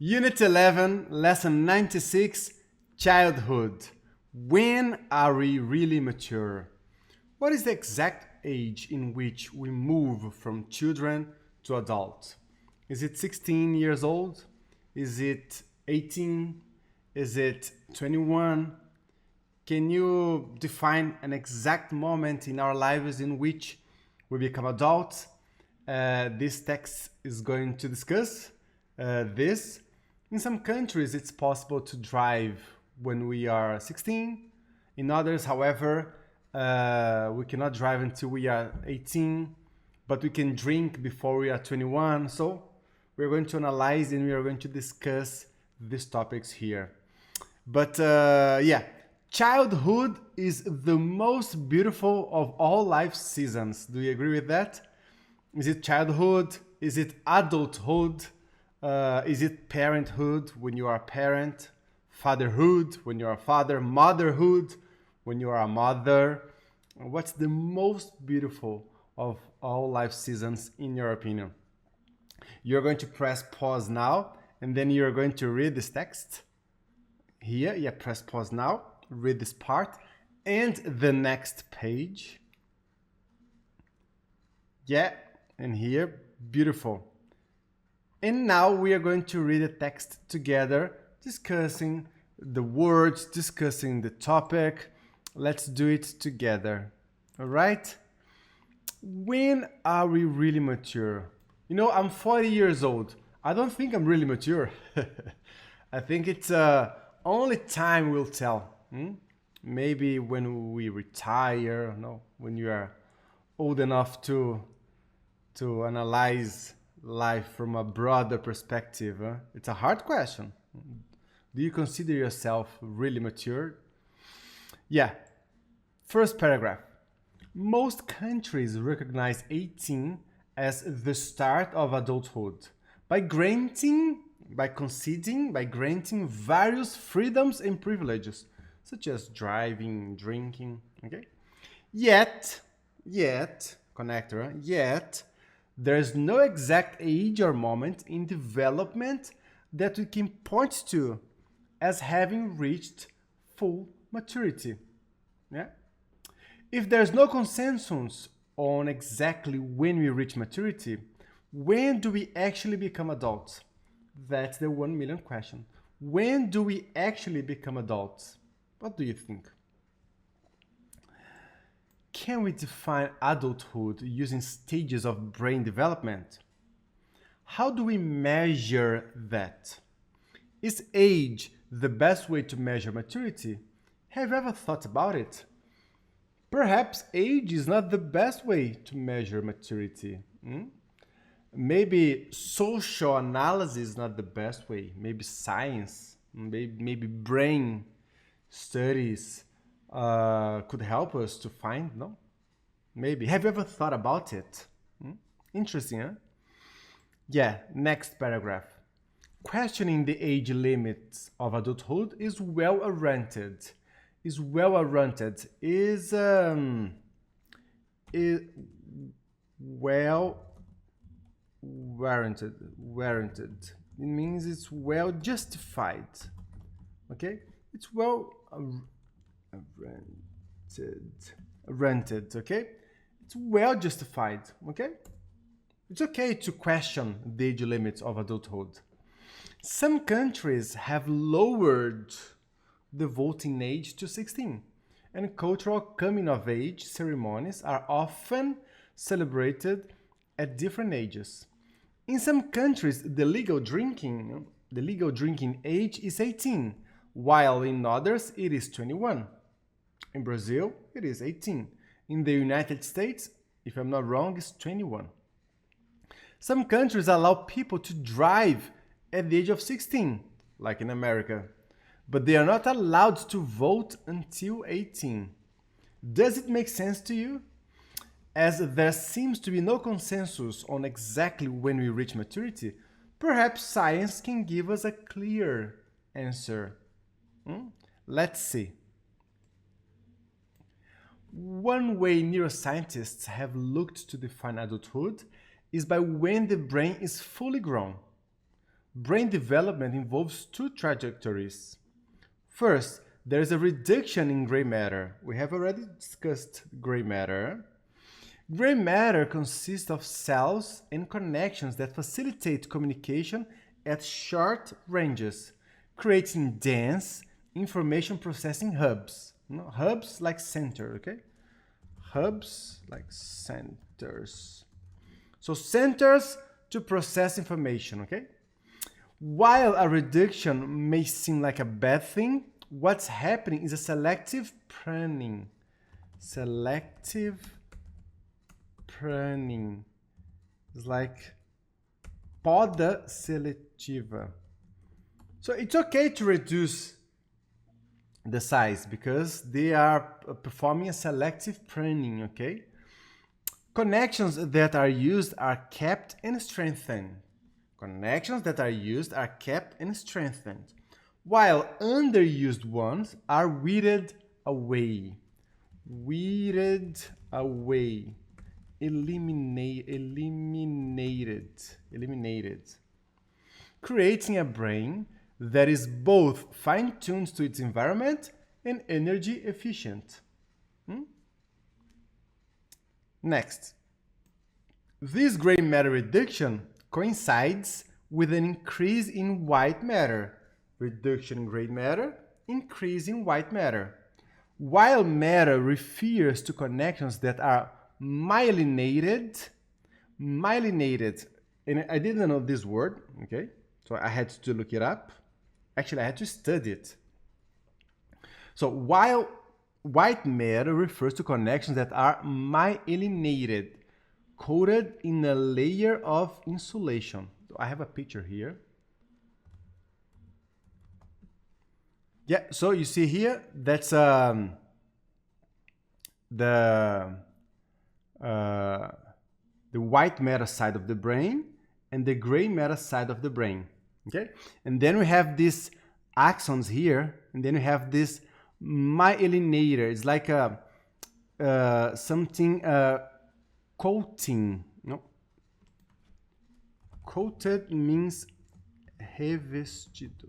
Unit 11, Lesson 96, Childhood. When are we really mature? What is the exact age in which we move from children to adult? Is it 16 years old? Is it 18? Is it 21? Can you define an exact moment in our lives in which we become adults? This text is going to discuss this. In some countries, it's possible to drive when we are 16. In others, however, we cannot drive until we are 18, but we can drink before we are 21. So we're going to analyze and we are going to discuss these topics here. But childhood is the most beautiful of all life seasons. Do you agree with that? Is it childhood? Is it adulthood? Is it parenthood when you are a parent? Fatherhood when you are a father? Motherhood when you are a mother? What's the most beautiful of all life seasons in your opinion? You're going to press pause now and then you're going to read this text. Here, press pause now, read this part and the next page. And here, beautiful. And now we are going to read the text together, discussing the words, discussing the topic. Let's do it together. All right? When are we really mature? You know, I'm 40 years old. I don't think I'm really mature. I think it's only time will tell. Maybe when we retire, when you are old enough to analyze life from a broader perspective. It's a hard question. Do you consider yourself really mature? First paragraph. Most countries recognize 18 as the start of adulthood by granting various freedoms and privileges, such as driving, drinking, okay? Yet, there is no exact age or moment in development that we can point to as having reached full maturity. If there's no consensus on exactly when we reach maturity, when do we actually become adults? That's the 1 million question. When do we actually become adults? What do you think? Can we define adulthood using stages of brain development? How do we measure that? Is age the best way to measure maturity? Have you ever thought about it? Perhaps age is not the best way to measure maturity. Maybe social analysis is not the best way. Maybe science, maybe brain studies could help us to find, Maybe. Have you ever thought about it? Interesting, huh? Next paragraph. Questioning the age limits of adulthood is well-warranted. Is well-warranted. Is well-warranted. Warranted. It means it's well-justified. Okay? It's rented, okay? It's well justified, okay? It's okay to question the age limits of adulthood. Some countries have lowered the voting age to 16, and cultural coming-of-age ceremonies are often celebrated at different ages. In some countries, the legal drinking age is 18, while in others it is 21. In Brazil, it is 18. In the United States, if I'm not wrong, it's 21. Some countries allow people to drive at the age of 16, like in America, but they are not allowed to vote until 18. Does it make sense to you? As there seems to be no consensus on exactly when we reach maturity, perhaps science can give us a clear answer. Let's see. One way neuroscientists have looked to define adulthood is by when the brain is fully grown. brain development involves two trajectories. First, there is a reduction in gray matter. We have already discussed gray matter. Gray matter consists of cells and connections that facilitate communication at short ranges, creating dense information processing hubs. Hubs like center, okay? Hubs like centers. So centers to process information, okay? While a reduction may seem like a bad thing, what's happening is a selective pruning. Selective pruning. It's like poda seletiva. So it's okay to reduce the size because they are performing a selective pruning, okay? Connections that are used are kept and strengthened. Connections that are used are kept and strengthened, while underused ones are weeded away. Weeded away. Eliminated. Creating a brain that is both fine-tuned to its environment and energy efficient. Next, this gray matter reduction coincides with an increase in white matter. Reduction in gray matter, increase in white matter. While matter refers to connections that are myelinated, and I didn't know this word, okay? So I had to look it up. Actually, I had to study it. So while white matter refers to connections that are myelinated, coated in a layer of insulation. So I have a picture here. Yeah, so you see here, that's the white matter side of the brain and the gray matter side of the brain. Okay, and then we have these axons here, and then we have this myelinator. It's like a something coating. No, coated means revestido.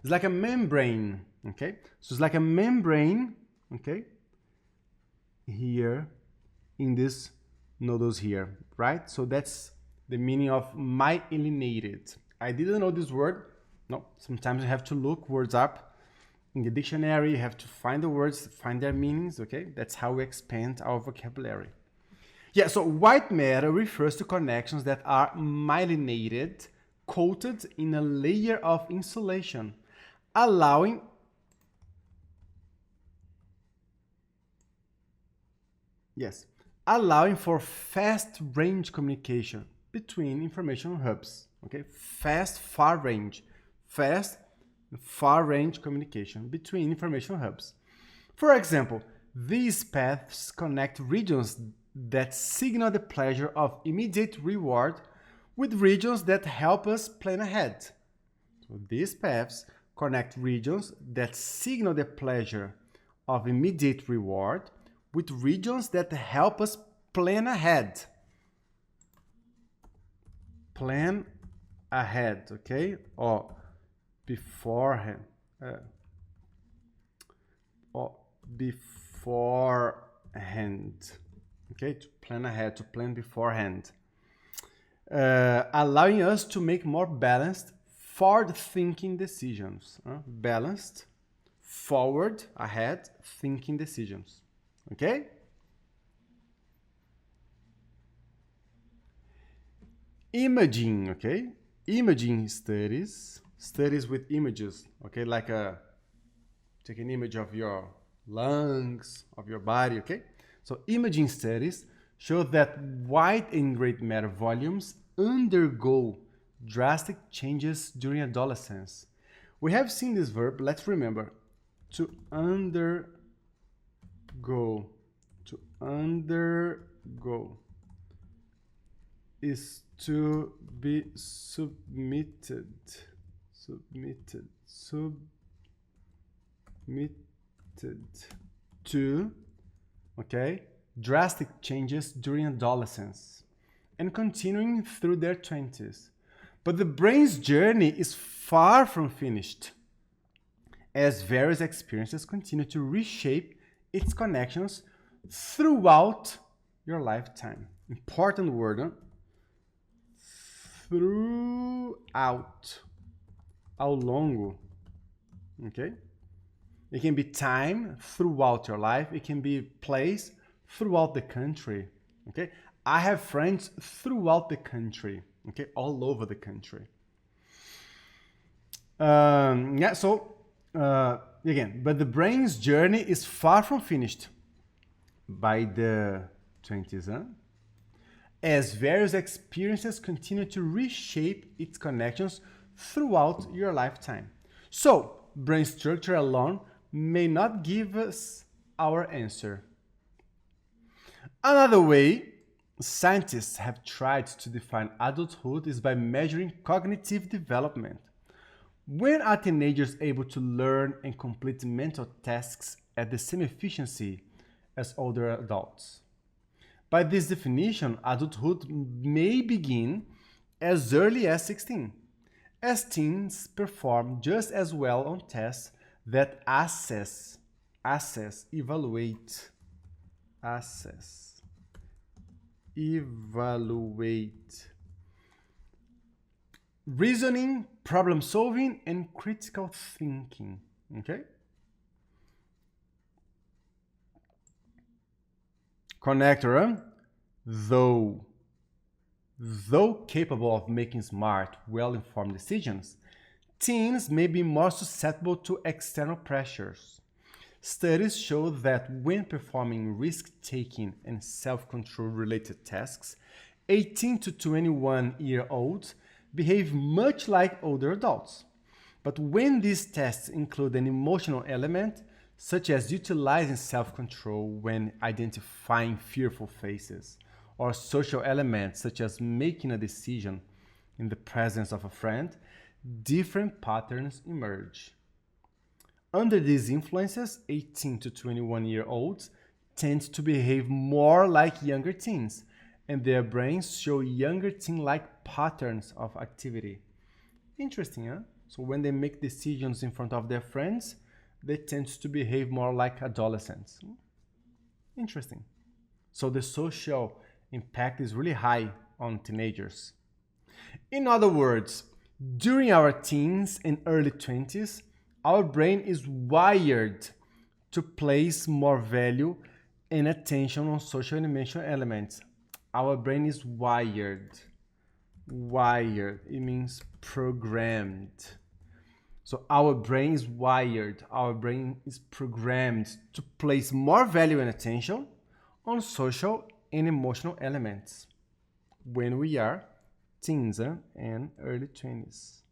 It's like a membrane. Okay, so it's like a membrane. Okay, here in this nodules here, right? So that's the meaning of myelinated. I didn't know this word. No, sometimes you have to look words up in the dictionary. You have to find the words, find their meanings, okay? That's how we expand our vocabulary. Yeah, so white matter refers to connections that are myelinated, coated in a layer of insulation, allowing for fast range communication between information hubs. Okay, fast far range communication between information hubs. For example, these paths connect regions that signal the pleasure of immediate reward with regions that help us plan ahead. So these paths connect regions that signal the pleasure of immediate reward with regions that help us plan ahead. Plan ahead, okay? Or beforehand. Beforehand. Okay, to plan ahead, to plan beforehand. Allowing us to make more balanced, forward-thinking decisions. Balanced, forward, ahead, thinking decisions. Okay? Imaging, okay? Imaging studies with images, okay? Like take an image of your lungs, of your body, okay? So imaging studies show that white and gray matter volumes undergo drastic changes during adolescence. We have seen this verb, let's remember, to undergo. To undergo is to be submitted to, okay, drastic changes during adolescence and continuing through their 20s. But the brain's journey is far from finished, as various experiences continue to reshape its connections throughout your lifetime. Important word, huh? Throughout. Ao longo. Okay? It can be time throughout your life. It can be place throughout the country. Okay? I have friends throughout the country. Okay? All over the country. Again, but the brain's journey is far from finished by the 20s, huh? As various experiences continue to reshape its connections throughout your lifetime. So, brain structure alone may not give us our answer. Another way scientists have tried to define adulthood is by measuring cognitive development. When are teenagers able to learn and complete mental tasks at the same efficiency as older adults? By this definition, adulthood may begin as early as 16, as teens perform just as well on tests that evaluate reasoning, problem solving, and critical thinking. Okay? Connector, though capable of making smart, well-informed decisions, teens may be more susceptible to external pressures. Studies show that when performing risk-taking and self-control related tasks, 18 to 21-year-olds behave much like older adults. But when these tests include an emotional element, such as utilizing self-control when identifying fearful faces, or social elements such as making a decision in the presence of a friend, different patterns emerge. Under these influences, 18 to 21-year-olds tend to behave more like younger teens, and their brains show younger teen-like patterns of activity. Interesting, huh? So when they make decisions in front of their friends, they tend to behave more like adolescents. Interesting. So the social impact is really high on teenagers. In other words, during our teens and early 20s, our brain is wired to place more value and attention on social and emotional elements. Our brain is wired. Wired, it means programmed. So our brain is wired, our brain is programmed to place more value and attention on social and emotional elements when we are teens and early 20s.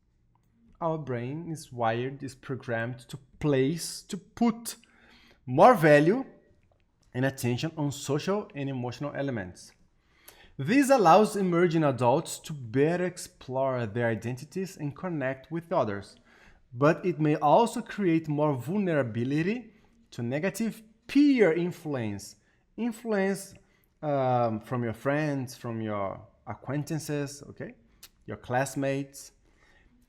Our brain is wired, is programmed to put more value and attention on social and emotional elements. This allows emerging adults to better explore their identities and connect with others. But it may also create more vulnerability to negative peer influence. From your friends, from your acquaintances, okay, your classmates,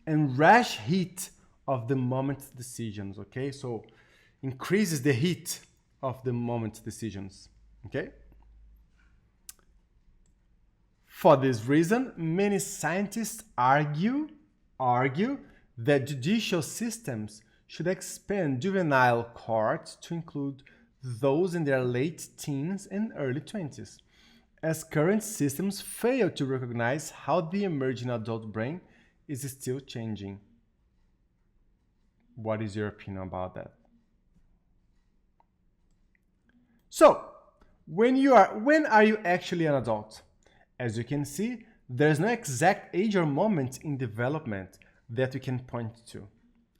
and rash heat of the moment decisions, okay? So increases the heat of the moment decisions, okay? For this reason, many scientists argue that judicial systems should expand juvenile courts to include those in their late teens and early 20s, as current systems fail to recognize how the emerging adult brain is still changing. What is your opinion about that? So, when are you actually an adult? As you can see, there's no exact age or moment in development that we can point to.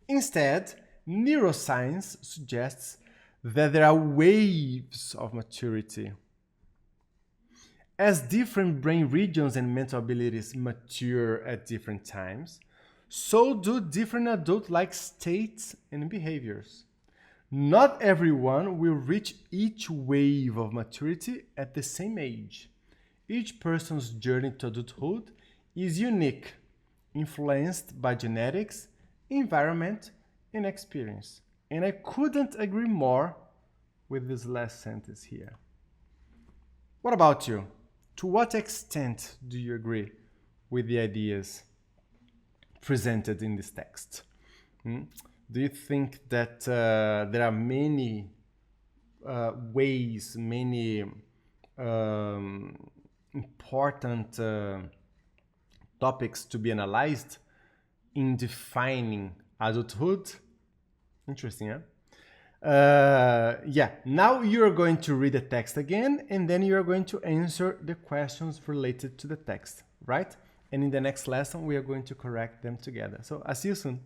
Instead, neuroscience suggests that there are waves of maturity. As different brain regions and mental abilities mature at different times, so do different adult-like states and behaviors. Not everyone will reach each wave of maturity at the same age. Each person's journey to adulthood is unique influenced by genetics, environment, and experience. And I couldn't agree more with this last sentence here. What about you? To what extent do you agree with the ideas presented in this text? Do you think that there are many ways, many important topics to be analyzed in defining adulthood? Interesting, huh? Yeah, now you're going to read the text again, and then you're going to answer the questions related to the text, right? And in the next lesson, we are going to correct them together. So I'll see you soon.